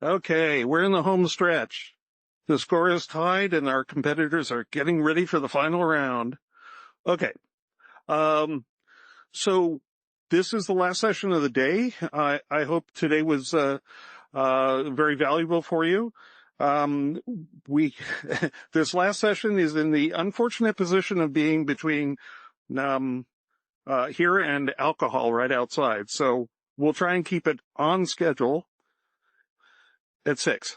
Okay, we're in the home stretch. The score is tied and our competitors are getting ready for the final round. Okay. So this is the last session of the day. I hope today was, very valuable for you. This last session is in the unfortunate position of being between, here and alcohol right outside. So we'll try and keep it on schedule at 6.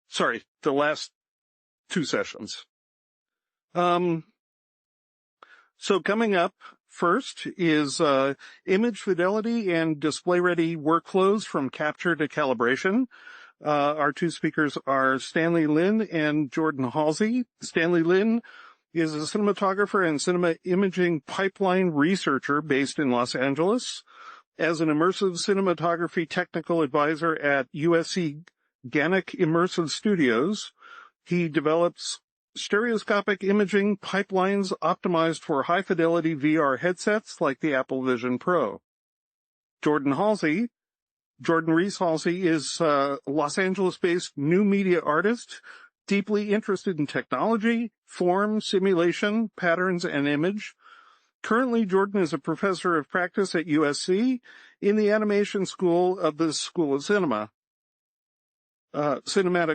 Sorry, the last 2 sessions. So coming up first is image fidelity and display-ready workflows from capture to calibration. Our 2 speakers are Stanley Lin and Jordan Halsey. Stanley Lin is a cinematographer and cinema imaging pipeline researcher based in Los Angeles. As an immersive cinematography technical advisor at USC Gannett Immersive Studios, he develops stereoscopic imaging pipelines optimized for high-fidelity VR headsets like the Apple Vision Pro. Jordan Reese Halsey is a Los Angeles-based new media artist, deeply interested in technology, form, simulation, patterns, and image. Currently, Jordan is a professor of practice at USC in the animation school of the School of Cinematic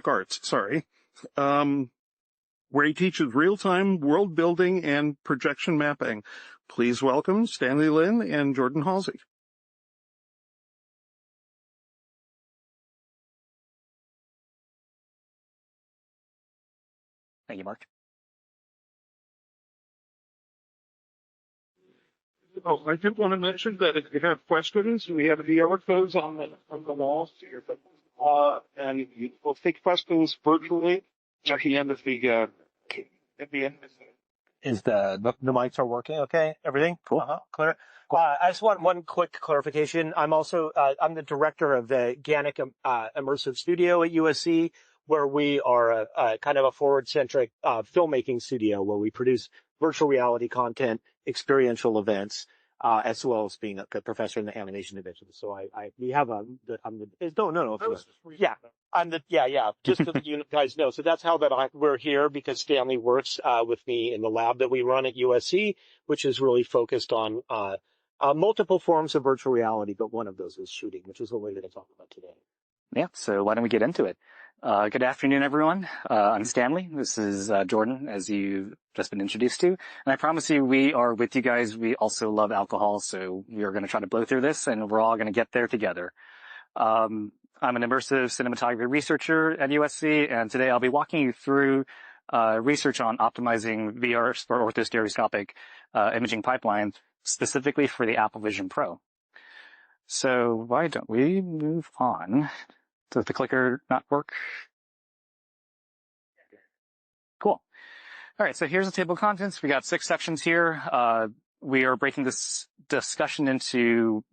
Arts, where he teaches real-time world building and projection mapping. Please welcome Stanley Lin and Jordan Halsey. Thank you, Mark. Oh, I did want to mention that if you have questions, we have VR codes on the walls here, and we'll take questions virtually at the end of the Is the mics are working okay? Everything? Cool. Clear. I just want one quick clarification. I'm also I'm the director of the Gannett Immersive Studio at USC, where we are a kind of a forward-centric filmmaking studio where we produce virtual reality content, experiential events, as well as being a professor in the animation division. So we have I'm just so that you guys know. So that's how we're here, because Stanley works with me in the lab that we run at USC, which is really focused on multiple forms of virtual reality, but one of those is shooting, which is what we're going to talk about today. Yeah, so why don't we get into it? Good afternoon, everyone. I'm Stanley. This is Jordan, as you've just been introduced to. And I promise you, we are with you guys. We also love alcohol, so we are going to try to blow through this, and we're all going to get there together. I'm an immersive cinematography researcher at USC, and today I'll be walking you through research on optimizing VR or orthostereoscopic imaging pipelines, specifically for the Apple Vision Pro. So why don't we move on? Does the clicker not work? Cool. All right, so here's the table of contents. We got 6 sections here. We are breaking this discussion into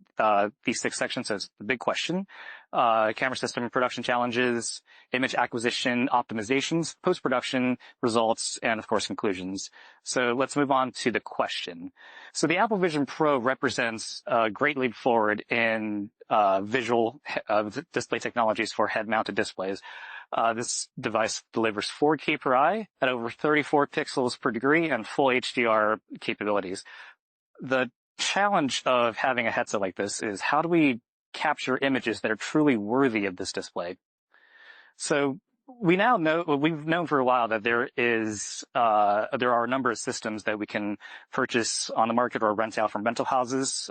these 6 sections as the big question: camera system production challenges, image acquisition optimizations, post-production results, and of course conclusions. So let's move on to the question. So the Apple Vision Pro represents a great leap forward in visual display technologies for head-mounted displays. This device delivers 4K per eye at over 34 pixels per degree and full HDR capabilities. The challenge of having a headset like this is, how do we capture images that are truly worthy of this display? So we now know, we've known for a while that there are a number of systems that we can purchase on the market or rent out from rental houses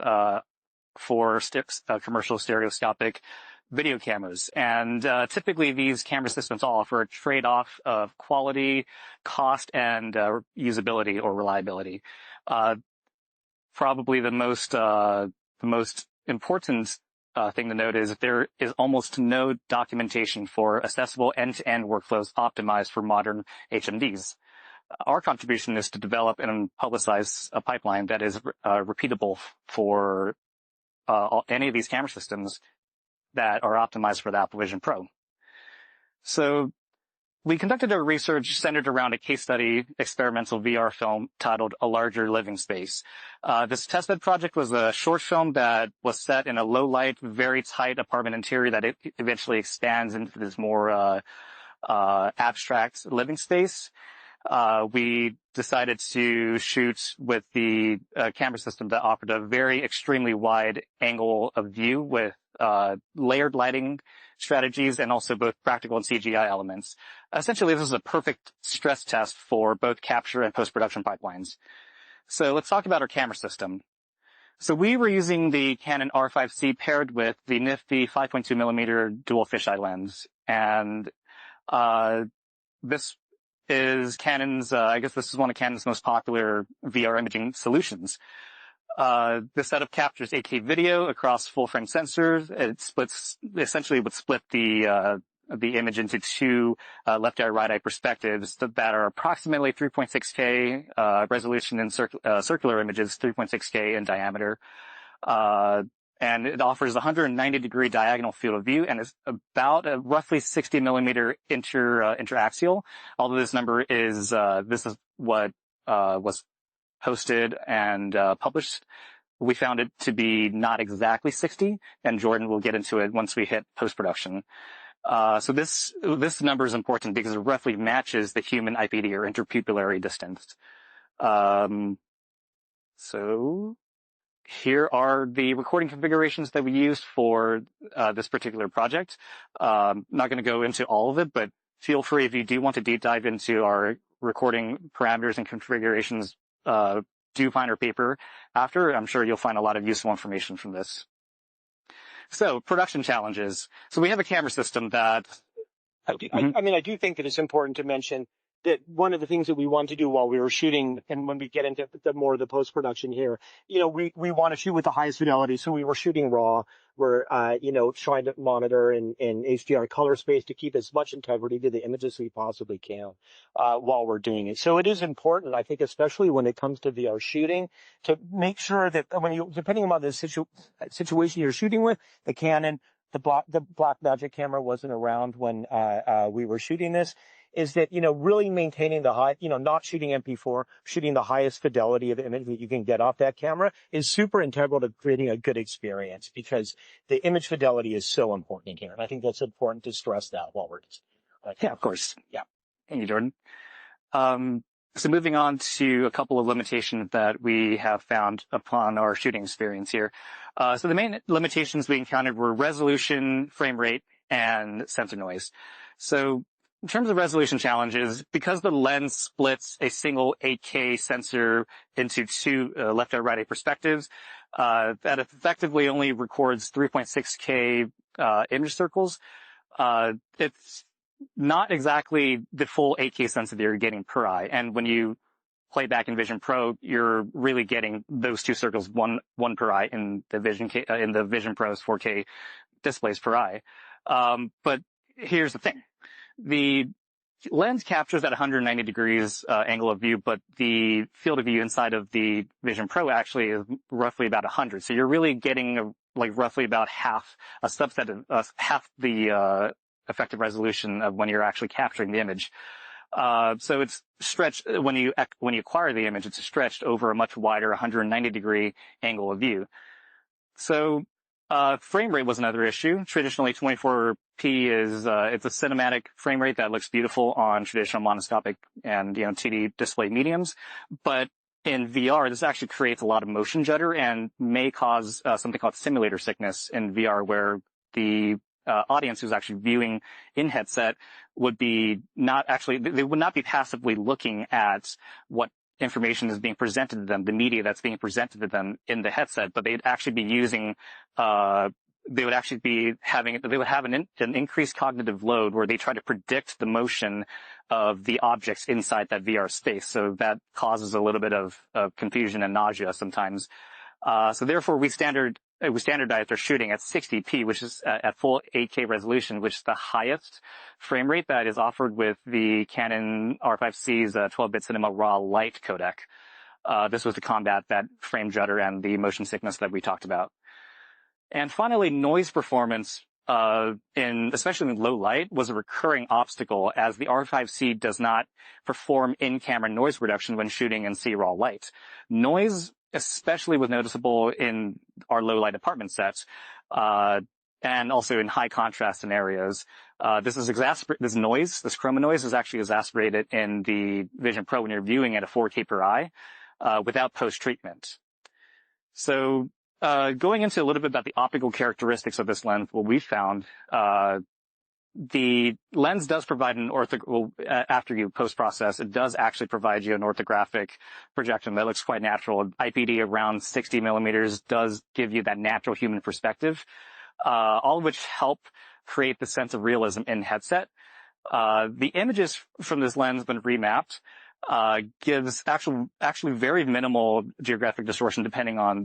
for commercial stereoscopic video cameras. And typically these camera systems offer a trade-off of quality, cost, and usability or reliability. Probably the most important thing to note is that there is almost no documentation for accessible end-to-end workflows optimized for modern HMDs. Our contribution is to develop and publicize a pipeline that is repeatable for any of these camera systems that are optimized for the Apple Vision Pro. So we conducted our research centered around a case study experimental VR film titled A Larger Living Space. This testbed project was a short film that was set in a low light, very tight apartment interior that it eventually expands into this more abstract living space. We decided to shoot with the camera system that offered a very extremely wide angle of view with layered lighting strategies and also both practical and CGI elements. Essentially, this is a perfect stress test for both capture and post-production pipelines. So let's talk about our camera system. So we were using the Canon R5C paired with the nifty 5.2 millimeter dual fisheye lens. And this is Canon's, I guess this is one of Canon's most popular VR imaging solutions. The setup captures 8K video across full-frame sensors. It essentially would split the image into two left eye, right eye perspectives that are approximately 3.6K resolution in circular images, 3.6K in diameter. And it offers a 190-degree diagonal field of view and is about a roughly 60 millimeter interaxial. Although this number is this is what was posted and published. We found it to be not exactly 60, and Jordan will get into it once we hit post-production. So this number is important because it roughly matches the human IPD or interpupillary distance. So here are the recording configurations that we used for this particular project. Not going to go into all of it, but feel free if you do want to deep dive into our recording parameters and configurations. Do find our paper after. I'm sure you'll find a lot of useful information from this. So, production challenges. So we have a camera system that... I do think that it's important to mention that one of the things that we want to do while we were shooting, and when we get into more of the post-production here, we want to shoot with the highest fidelity. So we were shooting RAW. We're, trying to monitor in HDR color space to keep as much integrity to the images as we possibly can, while we're doing it. So it is important, I think, especially when it comes to VR shooting, to make sure that depending on the situation you're shooting with, the Canon, the Blackmagic camera wasn't around when, we were shooting this, is that, really maintaining the high, not shooting MP4, shooting the highest fidelity of image that you can get off that camera is super integral to creating a good experience, because the image fidelity is so important here. And I think that's important to stress that while we're Yeah, of course. Yeah. Thank you, Jordan. So moving on to a couple of limitations that we have found upon our shooting experience here. So the main limitations we encountered were resolution, frame rate, and sensor noise. So in terms of resolution challenges, because the lens splits a single 8K sensor into two left eye, right eye perspectives, that effectively only records 3.6K image circles. It's not exactly the full 8K sensor that you're getting per eye. And when you play back in Vision Pro, you're really getting those two circles, one per eye in the Vision Pro's 4K displays per eye. But here's the thing. The lens captures at 190 degrees angle of view, but the field of view inside of the Vision Pro actually is roughly about 100. So you're really getting roughly about half half the effective resolution of when you're actually capturing the image. So it's stretched when you acquire the image. It's stretched over a much wider 190 degree angle of view. So frame rate was another issue. Traditionally, 24p is it's a cinematic frame rate that looks beautiful on traditional monoscopic and 2D display mediums, but in VR, this actually creates a lot of motion judder and may cause something called simulator sickness in VR, where the audience who's actually viewing in headset would be they would not be passively looking at what information is being presented to them, the media that's being presented to them in the headset, but they'd actually be using, they would have an increased cognitive load where they try to predict the motion of the objects inside that VR space. So that causes a little bit of confusion and nausea sometimes. So therefore we standardized our shooting at 60p, which is at full 8K resolution, which is the highest frame rate that is offered with the Canon R5C's 12-bit Cinema Raw Light codec. This was to combat that frame judder and the motion sickness that we talked about. And finally, noise performance. especially in low light, was a recurring obstacle, as the R5C does not perform in-camera noise reduction when shooting in C-RAW light. Noise especially was noticeable in our low light apartment sets, and also in high contrast scenarios. This chroma noise is actually exacerbated in the Vision Pro when you're viewing at a 4K per eye, without post-treatment. So, going into a little bit about the optical characteristics of this lens, what we found, the lens does provide after you post-process, it does actually provide you an orthographic projection that looks quite natural. IPD around 60 millimeters does give you that natural human perspective, all of which help create the sense of realism in headset. The images from this lens, when remapped, gives actually very minimal geographic distortion depending on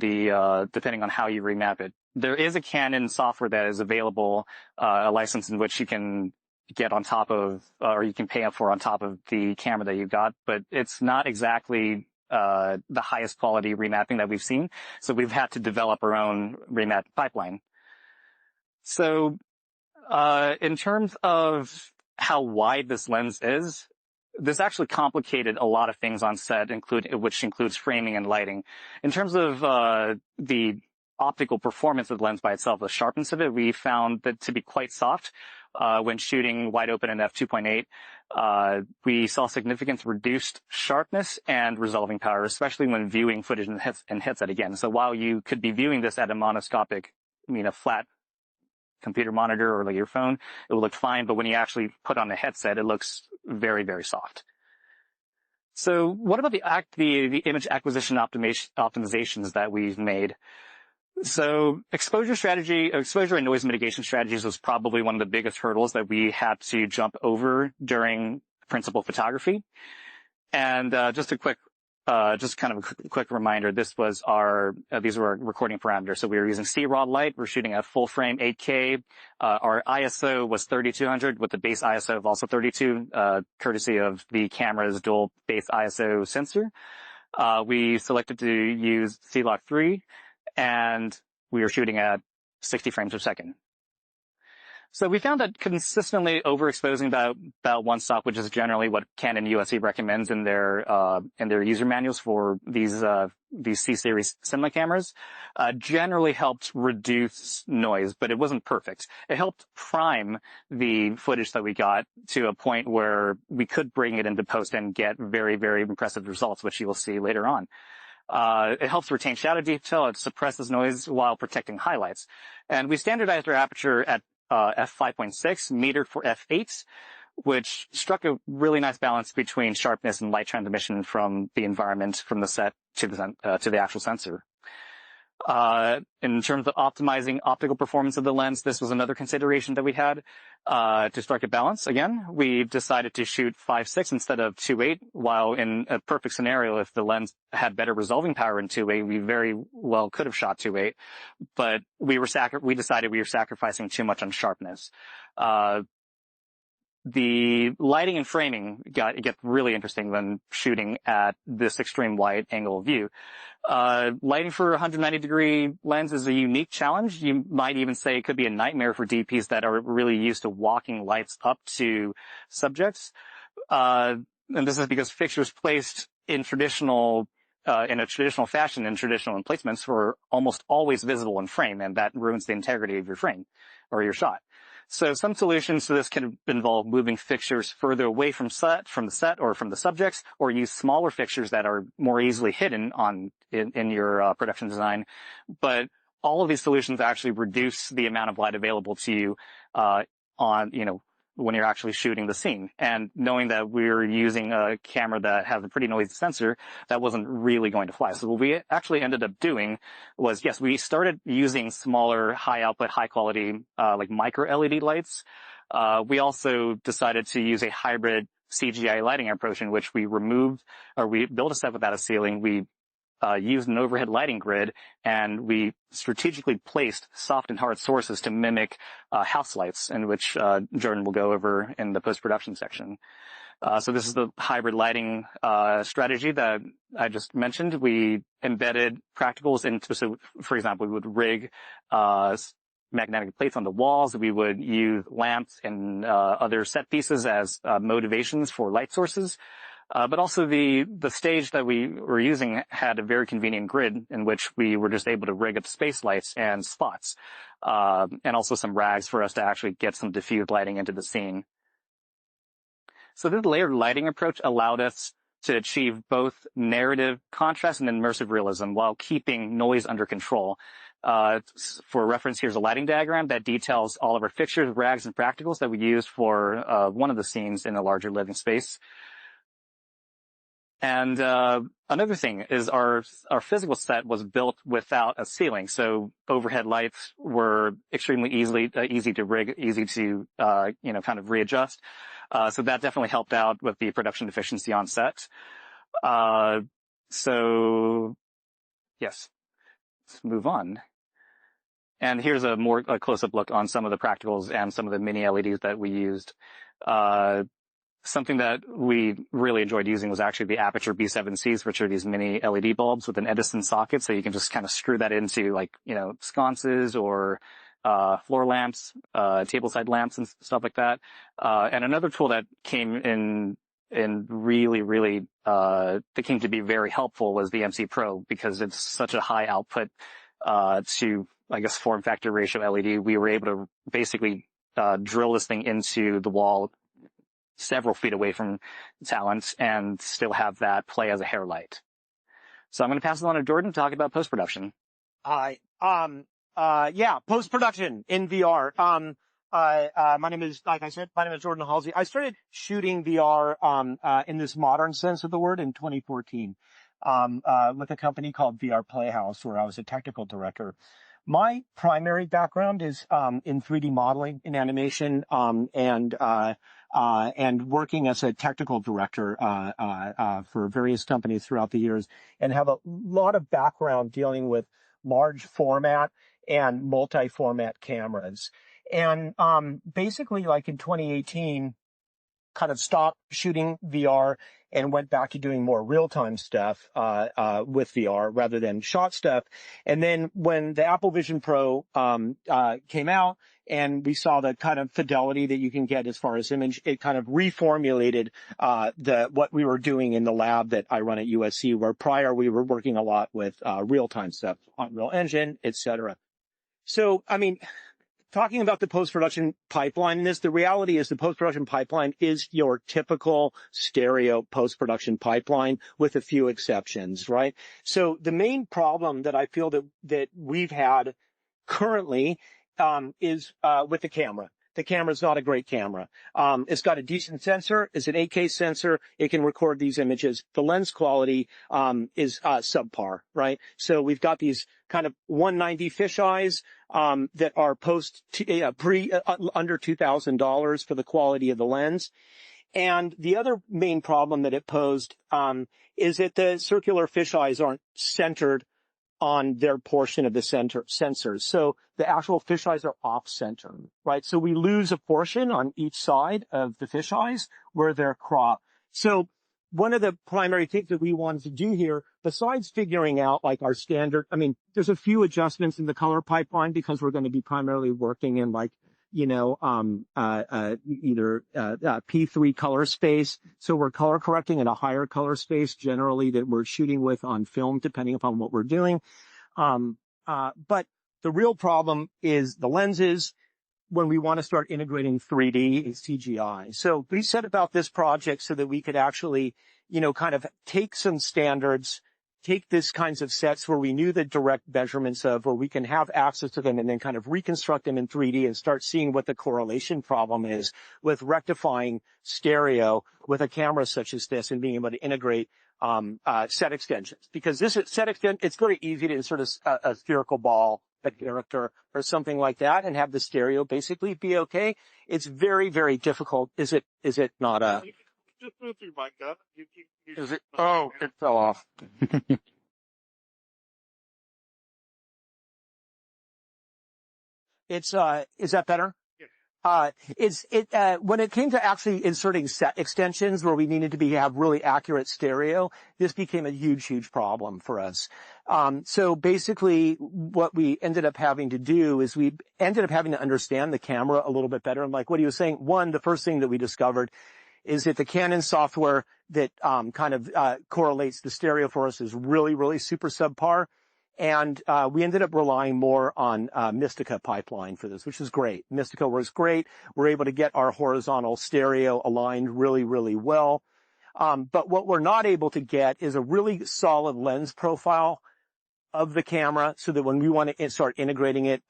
how you remap it. There is a Canon software that is available, a license in which you can get on top of, or you can pay up for on top of the camera that you got, but it's not exactly the highest quality remapping that we've seen. So we've had to develop our own remap pipeline. So, in terms of how wide this lens is, this actually complicated a lot of things on set, which includes framing and lighting. In terms of the optical performance of the lens by itself, the sharpness of it, we found that to be quite soft. When shooting wide open in f2.8, we saw significant reduced sharpness and resolving power, especially when viewing footage in headset again. So while you could be viewing this at a monoscopic, a flat computer monitor or like your phone, it will look fine, but when you actually put on a headset, it looks very, very soft. So what about the image acquisition optimizations that we've made? So exposure and noise mitigation strategies was probably one of the biggest hurdles that we had to jump over during principal photography. And just a quick reminder, these were our recording parameters. So we were using C-RAW light. We're shooting at full frame 8K. Our ISO was 3200 with the base ISO of also 32, courtesy of the camera's dual base ISO sensor. We selected to use C-Log 3, and we were shooting at 60 frames per second. So we found that consistently overexposing about one stop, which is generally what Canon USC recommends in their user manuals for these C-series cinema cameras, generally helped reduce noise, but it wasn't perfect. It helped prime the footage that we got to a point where we could bring it into post and get very, very impressive results, which you will see later on. It helps retain shadow detail. It suppresses noise while protecting highlights. And we standardized our aperture at f5.6, metered for f8, which struck a really nice balance between sharpness and light transmission from the environment, from the set to the actual sensor. In terms of optimizing optical performance of the lens, this was another consideration that we had. To strike a balance, again, we decided to shoot 5.6 instead of 2.8, while in a perfect scenario, if the lens had better resolving power in 2.8, we very well could have shot 2.8, but we decided we were sacrificing too much on sharpness. The lighting and framing get really interesting when shooting at this extreme wide angle view. Lighting for a 190-degree lens is a unique challenge. You might even say it could be a nightmare for DPs that are really used to walking lights up to subjects. And this is because fixtures placed in a traditional fashion in traditional emplacements were almost always visible in frame, and that ruins the integrity of your frame or your shot. So some solutions to this can involve moving fixtures further away from the set or from the subjects, or use smaller fixtures that are more easily hidden in your production design. But all of these solutions actually reduce the amount of light available to you when you're actually shooting the scene. And knowing that we're using a camera that has a pretty noisy sensor, that wasn't really going to fly. So what we actually ended up doing was, yes, we started using smaller, high output, high quality, like micro LED lights. We also decided to use a hybrid CGI lighting approach in which we built a set without a ceiling. We used an overhead lighting grid, and we strategically placed soft and hard sources to mimic house lights, in which Jordan will go over in the post-production section. So this is the hybrid lighting strategy that I just mentioned. We embedded practicals into, so for example, we would rig magnetic plates on the walls. We would use lamps and other set pieces as motivations for light sources. But also the stage that we were using had a very convenient grid in which we were just able to rig up space lights and spots, and also some rags for us to actually get some diffused lighting into the scene. So this layered lighting approach allowed us to achieve both narrative contrast and immersive realism while keeping noise under control. For reference, here's a lighting diagram that details all of our fixtures, rags, and practicals that we used for one of the scenes in a larger living space. And another thing is our physical set was built without a ceiling, so overhead lights were extremely easy to rig, easy to kind of readjust. So that definitely helped out with the production efficiency on set. So yes, let's move on. And here's a more close-up look on some of the practicals and some of the mini LEDs that we used. Something that we really enjoyed using was actually the Aperture B7Cs, which are these mini LED bulbs with an Edison socket. So you can just kind of screw that into sconces or floor lamps, tableside lamps and stuff like that. And another tool that came in really that came to be very helpful was the MC Pro, because it's such a high output to, I guess, form factor ratio LED. We were able to basically drill this thing into the wall several feet away from talent and still have that play as a hair light. So I'm going to pass it on to Jordan to talk about post-production. Post-production in VR. My name is Jordan Halsey. I started shooting VR, in this modern sense of the word in 2014, with a company called VR Playhouse, where I was a technical director. My primary background is, in 3D modeling, in animation, and working as a technical director, for various companies throughout the years, and have a lot of background dealing with large format and multi-format cameras. And, basically, like in 2018, kind of stopped shooting VR and went back to doing more real-time stuff, with VR rather than shot stuff. And then when the Apple Vision Pro, came out and we saw the kind of fidelity that you can get as far as image, it kind of reformulated, what we were doing in the lab that I run at USC, where prior we were working a lot with, real-time stuff, Unreal Engine, etc. So, I mean, talking about the post-production pipeline in this, the reality is the post-production pipeline is your typical stereo post-production pipeline with a few exceptions, right? So the main problem that I feel that we've had currently, is, with the camera. The camera's not a great camera. It's got a decent sensor. It's an 8K sensor. It can record these images. The lens quality, is, subpar, right? So we've got these kind of 190 fisheyes, that are under $2,000 for the quality of the lens. And the other main problem that it posed, is that the circular fisheyes aren't centered on their portion of the sensors. So the actual fisheyes are off-center, right? So we lose a portion on each side of the fisheyes where they're cropped. So one of the primary things that we wanted to do here, besides figuring out like our standard, I mean, there's a few adjustments in the color pipeline because we're going to be primarily working in like, either P3 color space. So we're color correcting at a higher color space generally that we're shooting with on film, depending upon what we're doing. But the real problem is the lenses when we want to start integrating 3D and CGI. So we set about this project so that we could actually, kind of take some standards, take this kinds of sets where we knew the direct measurements of, where we can have access to them and then kind of reconstruct them in 3D and start seeing what the correlation problem is with rectifying stereo with a camera such as this and being able to integrate set extensions. Because this set extension, it's very easy to insert a spherical ball, a character, or something like that and have the stereo basically be okay. It's very, very difficult. Is it not Just move your mic up. Is it? Oh, it fell off. Is that better? When it came to actually inserting set extensions where we needed to have really accurate stereo, this became a huge, huge problem for us. So basically what we ended up having to do is we ended up having to understand the camera a little bit better. And like what he was saying, the first thing that we discovered is that the Canon software that correlates the stereo for us is really, really super subpar. And we ended up relying more on Mystica pipeline for this, which is great. Mystica works great. We're able to get our horizontal stereo aligned really, really well. But what we're not able to get is a really solid lens profile of the camera, so that when we want to start integrating it,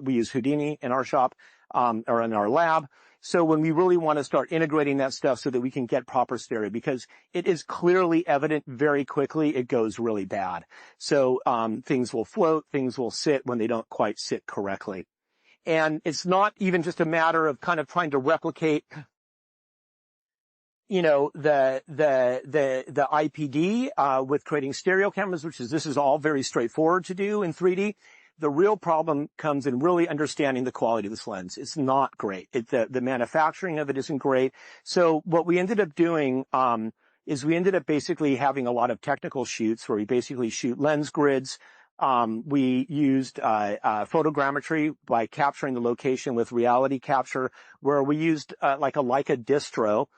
we use Houdini in our shop, or in our lab. So when we really want to start integrating that stuff so that we can get proper stereo, because it is clearly evident very quickly it goes really bad. So, things will float, things will sit when they don't quite sit correctly. And it's not even just a matter of kind of trying to replicate, the IPD, with creating stereo cameras, this is all very straightforward to do in 3D. The real problem comes in really understanding the quality of this lens. It's not great. The manufacturing of it isn't great. So what we ended up doing, is we ended up basically having a lot of technical shoots where we basically shoot lens grids. We used, photogrammetry by capturing the location with reality capture, where we used, like a Leica distro,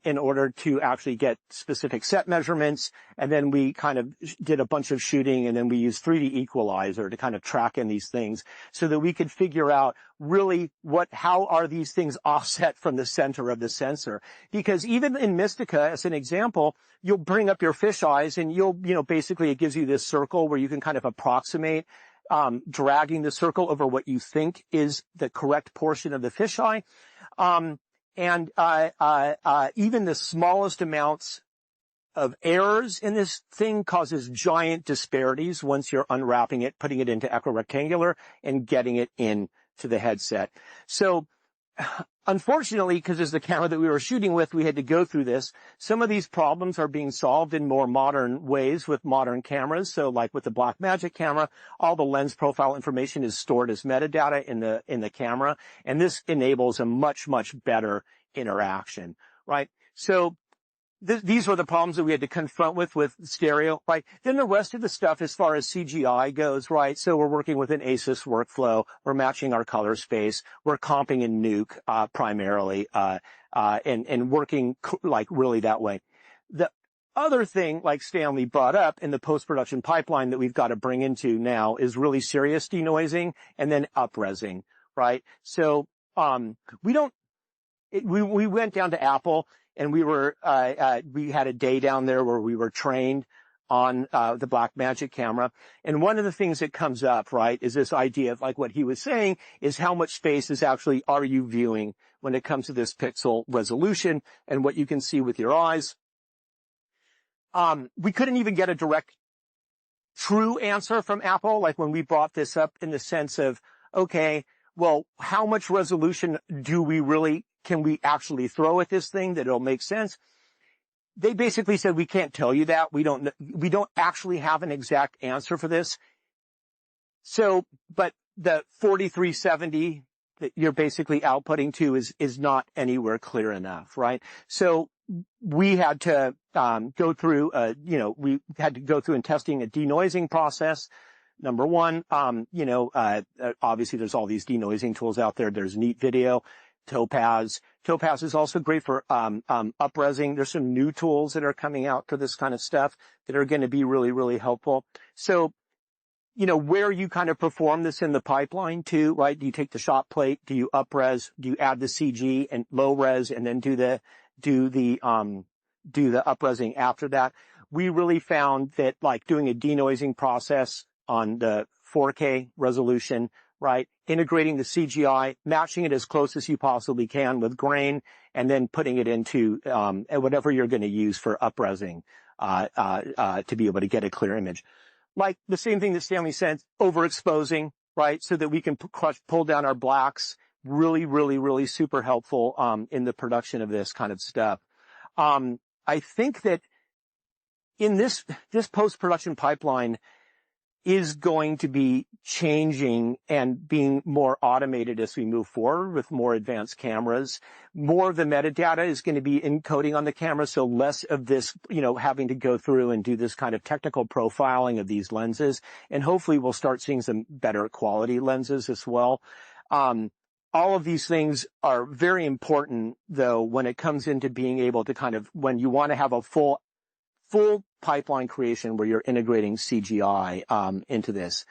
in order to actually get specific set measurements. And then we kind of did a bunch of shooting, and then we used 3D equalizer to kind of track in these things so that we could figure out really how are these things offset from the center of the sensor. Because even in Mystica, as an example, you'll bring up your fisheyes and basically it gives you this circle where you can kind of approximate, dragging the circle over what you think is the correct portion of the fisheye. And even the smallest amounts of errors in this thing causes giant disparities once you're unwrapping it, putting it into equirectangular, and getting it into the headset. So, unfortunately, because it's the camera that we were shooting with, we had to go through this. Some of these problems are being solved in more modern ways with modern cameras. So like with the Blackmagic camera, all the lens profile information is stored as metadata in the camera. And this enables a much, much better interaction, right? So these were the problems that we had to confront with stereo, right? Then the rest of the stuff as far as CGI goes, right? So we're working with an ASIS workflow. We're matching our color space. We're comping in Nuke, primarily, and working like really that way. The other thing, like Stanley brought up in the post-production pipeline that we've got to bring into now is really serious denoising and then up-resing, right? So, we went down to Apple, and we had a day down there where we were trained on the Blackmagic camera. And one of the things that comes up, right, is this idea of like what he was saying is how much space are you viewing when it comes to this pixel resolution and what you can see with your eyes. We couldn't even get a direct true answer from Apple, like when we brought this up, in the sense of, okay, well, how much resolution can we actually throw at this thing that it'll make sense? They basically said, we can't tell you that. We don't actually have an exact answer for this. So, but the 4370 that you're basically outputting to is not anywhere clear enough, right? So we had to, go through, we had to go through and testing a denoising process. Number one, obviously there's all these denoising tools out there. There's Neat Video, Topaz. Topaz is also great for up-resing. There's some new tools that are coming out for this kind of stuff that are going to be really, really helpful. So, where you kind of perform this in the pipeline too, right? Do you take the shot plate? Do you up-res? Do you add the CG and low-res and then do the up-resing after that? We really found that like doing a denoising process on the 4K resolution, right? Integrating the CGI, matching it as close as you possibly can with grain, and then putting it into whatever you're going to use for up-resing to be able to get a clear image. Like the same thing that Stanley said, overexposing, right? So that we can pull down our blacks. Really, really, really super helpful in the production of this kind of stuff. I think that in this post-production pipeline, is going to be changing and being more automated as we move forward with more advanced cameras. More of the metadata is going to be encoding on the camera, so less of this, having to go through and do this kind of technical profiling of these lenses. And hopefully we'll start seeing some better quality lenses as well. All of these things are very important, though, when it comes into being able to when you want to have a full pipeline creation where you're integrating CGI into this.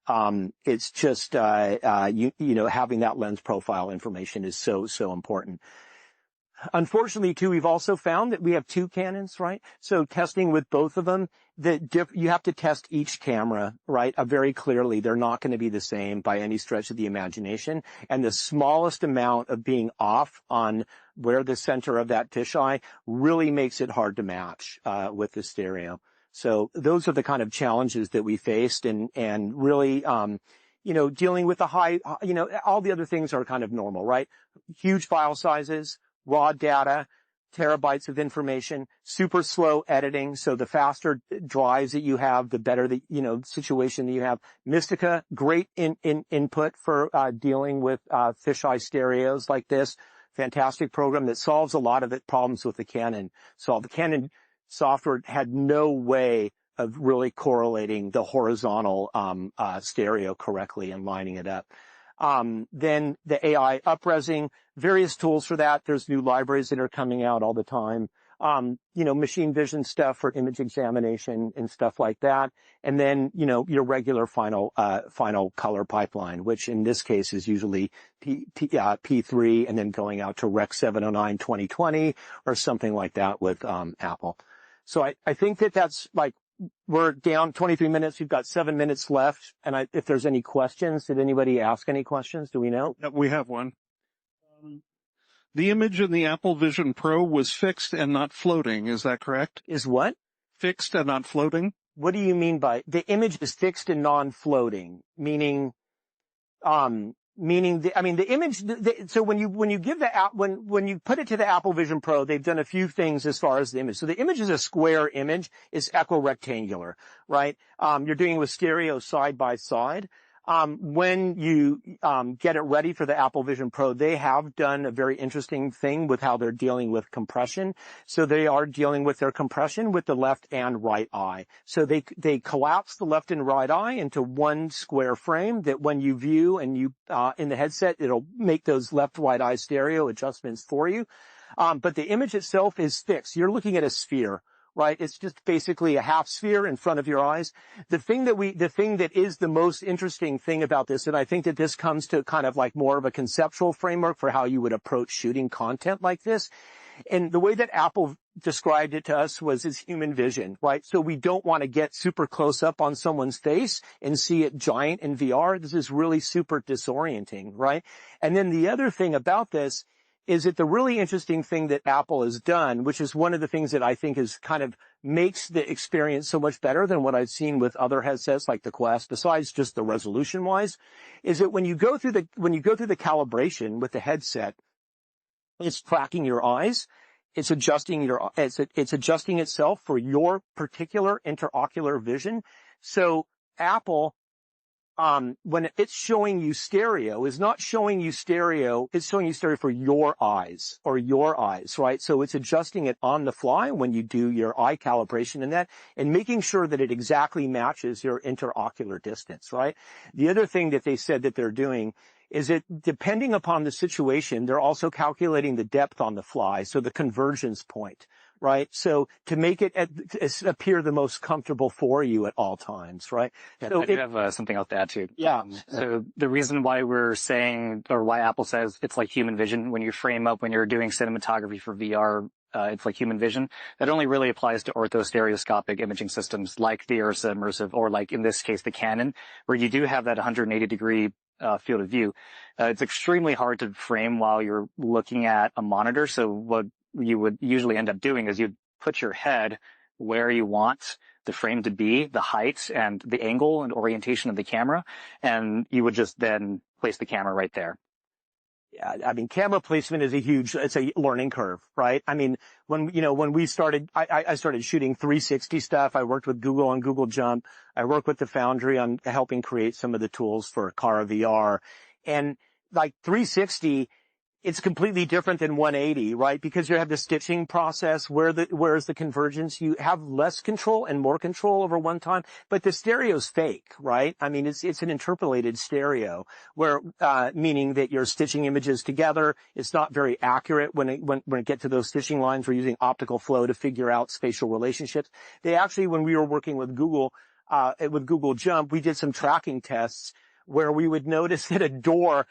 It's just having that lens profile information is so important. Unfortunately, too, we've also found that we have two Canons, right? So testing with both of them, you have to test each camera, right? Very clearly, they're not going to be the same by any stretch of the imagination. And the smallest amount of being off on where the center of that fisheye really makes it hard to match with the stereo. So those are the kind of challenges that we faced, and really, dealing with the high, all the other things are kind of normal, right? Huge file sizes, raw data, terabytes of information, super slow editing. So the faster drives that you have, the better the, situation that you have. Mystica, great input for, dealing with, fisheye stereos like this. Fantastic program that solves a lot of the problems with the Canon. So the Canon software had no way of really correlating the horizontal, stereo correctly and lining it up. Then the AI upresing, various tools for that. There's new libraries that are coming out all the time. Machine vision stuff for image examination and stuff like that. And then, your regular final color pipeline, which in this case is usually P3 and then going out to Rec 709 2020 or something like that with, Apple. So I think that's like, we're down 23 minutes. We've got 7 minutes left. And if there's any questions, did anybody ask any questions? Do we know? We have one. The image in the Apple Vision Pro was fixed and not floating. Is that correct? Is what? Fixed and not floating. What do you mean by the image is fixed and non-floating? Meaning the image, so when you give the app, when you put it to the Apple Vision Pro, they've done a few things as far as the image. So the image is a square image, is equirectangular, right? You're doing with stereo side by side. When you, get it ready for the Apple Vision Pro, they have done a very interesting thing with how they're dealing with compression. So they are dealing with their compression with the left and right eye. So they collapse the left and right eye into one square frame that when you view and you, in the headset, it'll make those left-right eye stereo adjustments for you. But the image itself is fixed. You're looking at a sphere. Right? It's just basically a half sphere in front of your eyes. The thing that is the most interesting thing about this, and I think that this comes to kind of like more of a conceptual framework for how you would approach shooting content like this. And the way that Apple described it to us was as human vision, right? So we don't want to get super close up on someone's face and see it giant in VR. This is really super disorienting, right? And then the other thing about this is that the really interesting thing that Apple has done, which is one of the things that I think is kind of makes the experience so much better than what I've seen with other headsets like the Quest, besides just the resolution wise, is that when you go through the calibration with the headset, it's tracking your eyes. It's adjusting it's adjusting itself for your particular interocular vision. So Apple, when it's showing you stereo, is not showing you stereo, it's showing you stereo for your eyes, right? So it's adjusting it on the fly when you do your eye calibration and that, and making sure that it exactly matches your interocular distance, right? The other thing that they said that they're doing is that depending upon the situation, they're also calculating the depth on the fly, so the convergence point. Right? So to make it appear the most comfortable for you at all times, right? Yeah, so I do have something else to add too. Yeah. So the reason why we're saying, or why Apple says it's like human vision when you frame up, when you're doing cinematography for VR, it's like human vision. That only really applies to orthostereoscopic imaging systems like the Ursa Immersive, or like in this case, the Canon, where you do have that 180-degree field of view. It's extremely hard to frame while you're looking at a monitor. So what you would usually end up doing is you'd put your head where you want the frame to be, the height and the angle and orientation of the camera, and you would just then place the camera right there. Yeah, I mean, camera placement is it's a learning curve, right? I mean, when we started, I started shooting 360 stuff. I worked with Google on Google Jump. I worked with the Foundry on helping create some of the tools for Cara VR. And like 360, it's completely different than 180, right? Because you have the stitching process where's the convergence. You have less control and more control over one time, but the stereo's fake, right? I mean, it's an interpolated stereo where, meaning that you're stitching images together. It's not very accurate when it get to those stitching lines. We're using optical flow to figure out spatial relationships. They actually, when we were working with Google Jump, we did some tracking tests where we would notice that a door,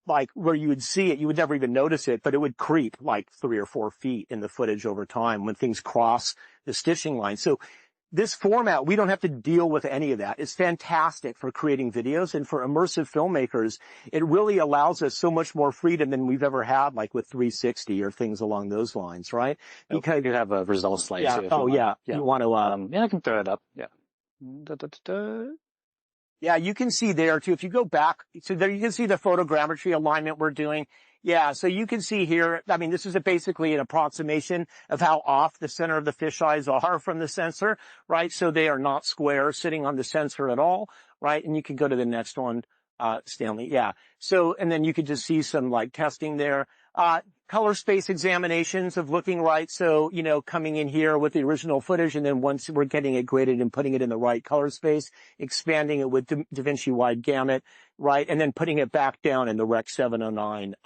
like where you would see it, you would never even notice it, but it would creep like 3 or 4 feet in the footage over time when things cross the stitching line. So this format, we don't have to deal with any of that. It's fantastic for creating videos, and for immersive filmmakers, it really allows us so much more freedom than we've ever had, like with 360 or things along those lines, right? Because you have a result slide. Yeah. Too, Yeah. You want to, yeah, I can throw it up. Yeah. Yeah, you can see there too. If you go back, so there you can see the photogrammetry alignment we're doing. Yeah, so you can see here, I mean, this is basically an approximation of how off the center of the fisheyes are from the sensor, right? So they are not square sitting on the sensor at all, right? And you can go to the next one, Stanley. Yeah. So, and then you could just see some like testing there. Color space examinations of looking right. So, coming in here with the original footage, and then once we're getting it graded and putting it in the right color space, expanding it with DaVinci Wide Gamut, right? And then putting it back down in the Rec 709,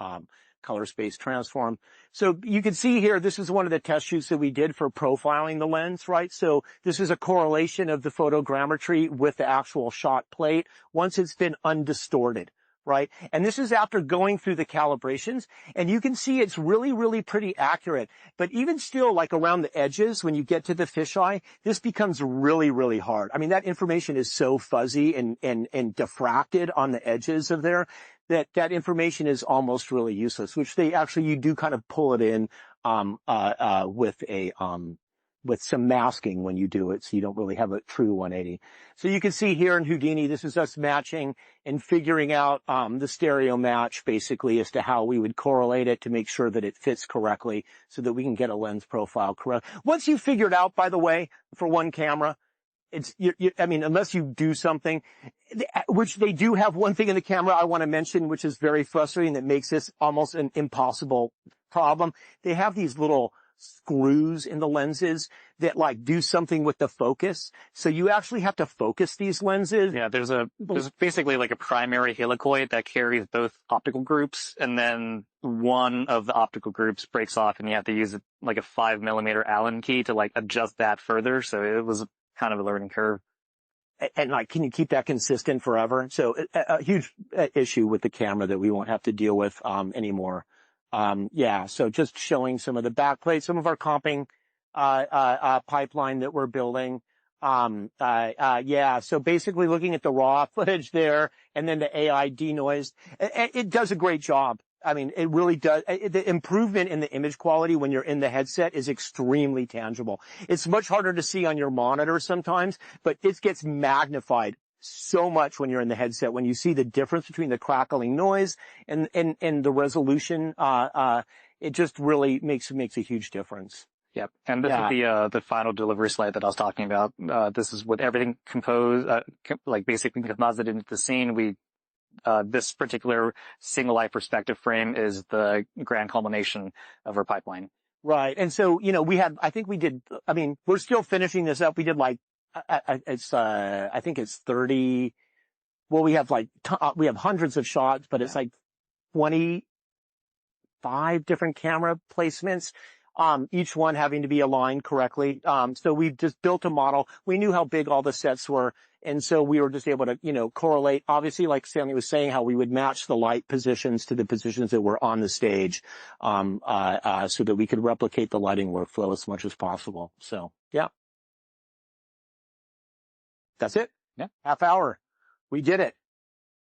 color space transform. So you can see here, this is one of the test shoots that we did for profiling the lens, right? So this is a correlation of the photogrammetry with the actual shot plate once it's been undistorted. Right? And this is after going through the calibrations, and you can see it's really, really pretty accurate. But even still, like around the edges, when you get to the fisheye, this becomes really, really hard. I mean, that information is so fuzzy and diffracted on the edges of there that information is almost really useless, which you do kind of pull it in, with some masking when you do it, so you don't really have a true 180. So you can see here in Houdini, this is us matching and figuring out the stereo match, basically, as to how we would correlate it to make sure that it fits correctly so that we can get a lens profile correct. Once you've figured out, by the way, for one camera, unless you do something, which they do have one thing in the camera I want to mention, which is very frustrating, that makes this almost an impossible problem. They have these little screws in the lenses that like do something with the focus. So you actually have to focus these lenses. Yeah, there's basically like a primary helicoid that carries both optical groups, and then one of the optical groups breaks off, and you have to use like a 5mm Allen key to like adjust that further. So it was kind of a learning curve. And like, can you keep that consistent forever? So a huge issue with the camera that we won't have to deal with anymore. So just showing some of the backplates, some of our comping pipeline that we're building. So basically looking at the raw footage there, and then the AI denoise. It does a great job. I mean, it really does. The improvement in the image quality when you're in the headset is extremely tangible. It's much harder to see on your monitor sometimes, but it gets magnified so much when you're in the headset, when you see the difference between the crackling noise and the resolution. It just really makes a huge difference. Yep. And this is the final delivery slide that I was talking about. This is with everything composed, like basically composited into the scene. This particular single eye perspective frame is the grand culmination of our pipeline. Right. And so, we're still finishing this up. We did like, I think it's 30. Well, we have we have hundreds of shots, but it's like 25 different camera placements. Each one having to be aligned correctly. So we just built a model. We knew how big all the sets were. And so we were just able to, correlate, obviously, like Stanley was saying, how we would match the light positions to the positions that were on the stage, so that we could replicate the lighting workflow as much as possible. So, yeah. That's it. Yeah. Half hour. We did it.